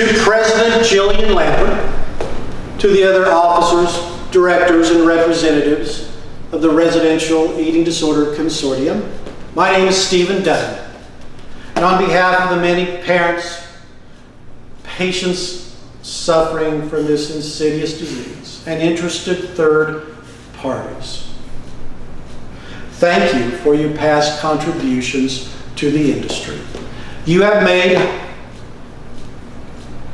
to President Jillian Lambert, to the other officers, directors, and representatives of the Residential Eating Disorder Consortium, my name is Stephen Dunn, and on behalf of the many parents, patients suffering from this insidious disease, and interested third parties, thank you for your past contributions to the industry. You have made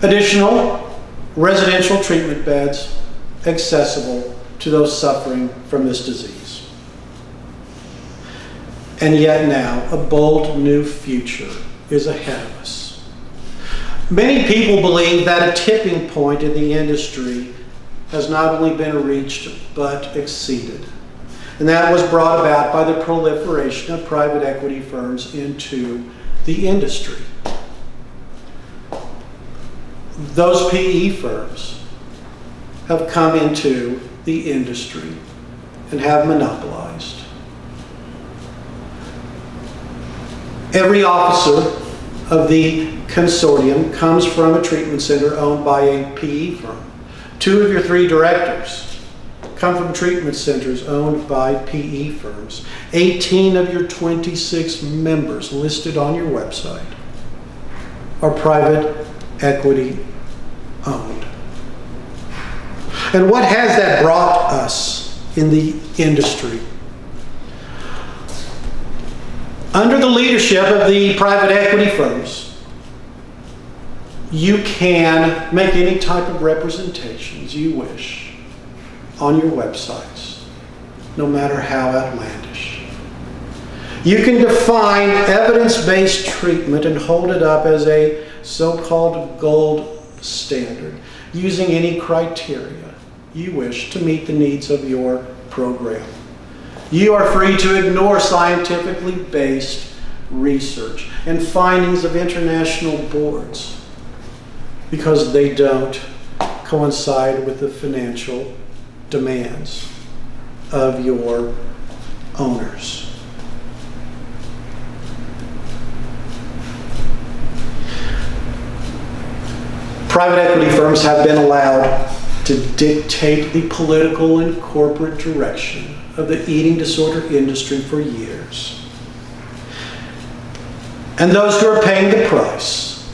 additional residential treatment beds accessible to those suffering from this disease. And yet now, a bold new future is ahead of us. Many people believe that a tipping point in the industry has not only been reached, but exceeded. And that was brought about by the proliferation of private equity firms into the industry. Those PE firms have come into the industry and have monopolized. Every officer of the consortium comes from a treatment center owned by a PE firm. 2 of your 3 directors come from treatment centers owned by PE firms. 18 of your 26 members listed on your website are private equity owned. And what has that brought us in the industry? Under the leadership of the private equity firms, you can make any type of representations you wish on your websites, no matter how outlandish. You can define evidence-based treatment and hold it up as a so-called gold standard, using any criteria you wish to meet the needs of your program. You are free to ignore scientifically based research and findings of international boards because they don't coincide with the financial demands of your owners. Private equity firms have been allowed to dictate the political and corporate direction of the eating disorder industry for years. And those who are paying the price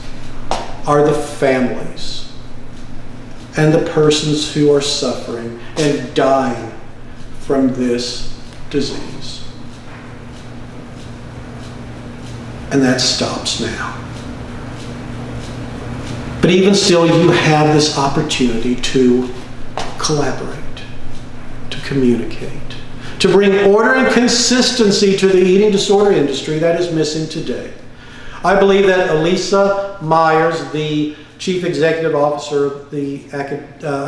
are the families and the persons who are suffering and dying from this disease. And that stops now. But even still, you have this opportunity to collaborate, to communicate, to bring order and consistency to the eating disorder industry that is missing today. I believe that Elisa Myers, the Chief Executive Officer of the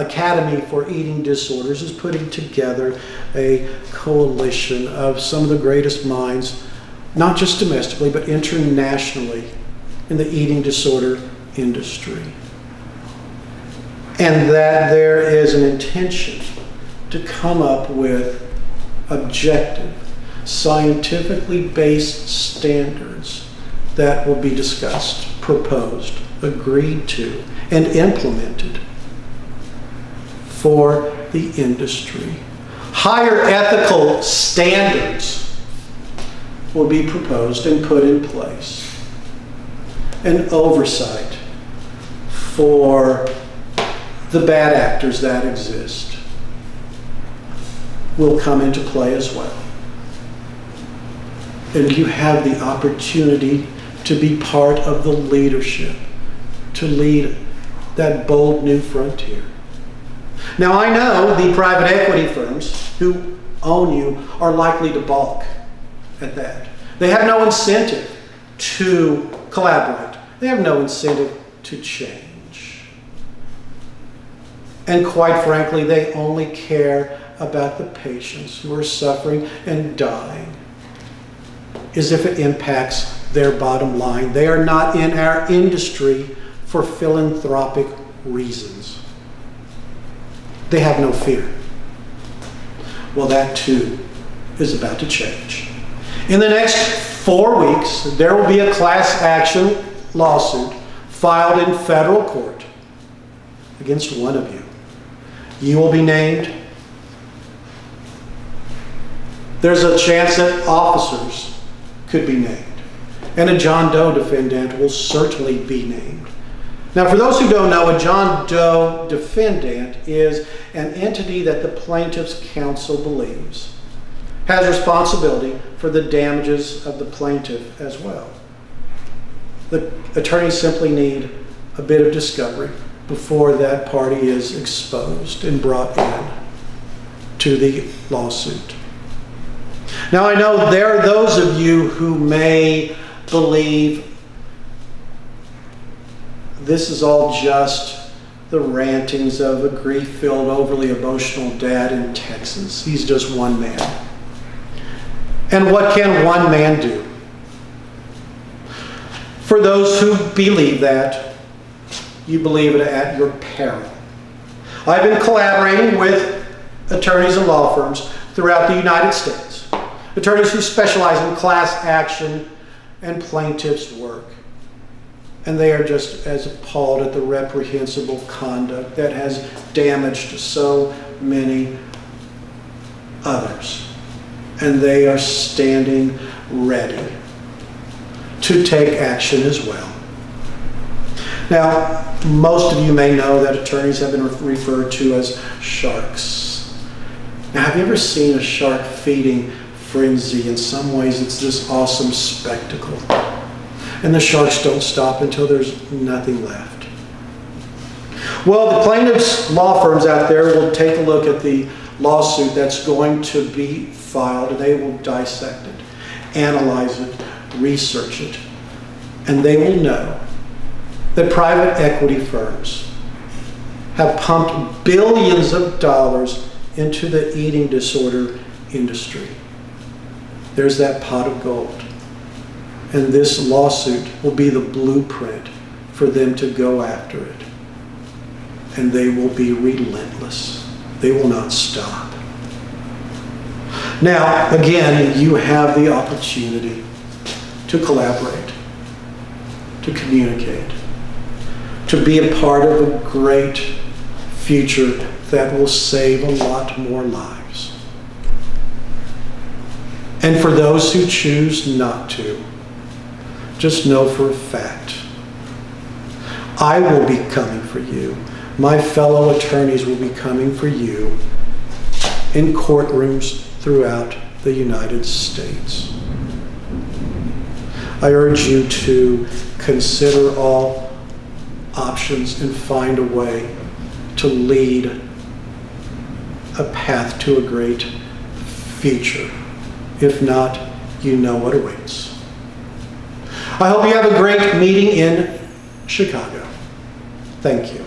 Academy for Eating Disorders, is putting together a coalition of some of the greatest minds, not just domestically, but internationally in the eating disorder industry. And that there is an intention to come up with objective, scientifically based standards that will be discussed, proposed, agreed to, and implemented for the industry. Higher ethical standards will be proposed and put in place. And oversight for the bad actors that exist will come into play as well. And you have the opportunity to be part of the leadership, to lead that bold new frontier. Now, I know the private equity firms who own you are likely to balk at that. They have no incentive to collaborate. They have no incentive to change. And quite frankly, they only care about the patients who are suffering and dying as if it impacts their bottom line. They are not in our industry for philanthropic reasons. They have no fear. Well, that too is about to change. In the next 4 weeks, there will be a class action lawsuit filed in federal court against one of you. You will be named. There's a chance that officers could be named. And a John Doe defendant will certainly be named. Now, for those who don't know, a John Doe defendant is an entity that the plaintiff's counsel believes has responsibility for the damages of the plaintiff as well. The attorneys simply need a bit of discovery before that party is exposed and brought in to the lawsuit. Now, I know there are those of you who may believe this is all just the rantings of a grief-filled, overly emotional dad in Texas. He's just one man. And what can one man do? For those who believe that, you believe it at your peril. I've been collaborating with attorneys and law firms throughout the United States, attorneys who specialize in class action and plaintiffs' work. And they are just as appalled at the reprehensible conduct that has damaged so many others. And they are standing ready to take action as well. Now, most of you may know that attorneys have been referred to as sharks. Now, have you ever seen a shark feeding frenzy? In some ways, it's this awesome spectacle. And the sharks don't stop until there's nothing left. Well, the plaintiffs' law firms out there will take a look at the lawsuit that's going to be filed, and they will dissect it, analyze it, research it, and they will know that private equity firms have pumped billions of dollars into the eating disorder industry. There's that pot of gold. And this lawsuit will be the blueprint for them to go after it. And they will be relentless. They will not stop. Now, again, you have the opportunity to collaborate, to communicate, to be a part of a great future that will save a lot more lives. And for those who choose not to, just know for a fact, I will be coming for you. My fellow attorneys will be coming for you in courtrooms throughout the United States. I urge you to consider all options and find a way to lead a path to a great future. If not, you know what awaits. I hope you have a great meeting in Chicago. Thank you.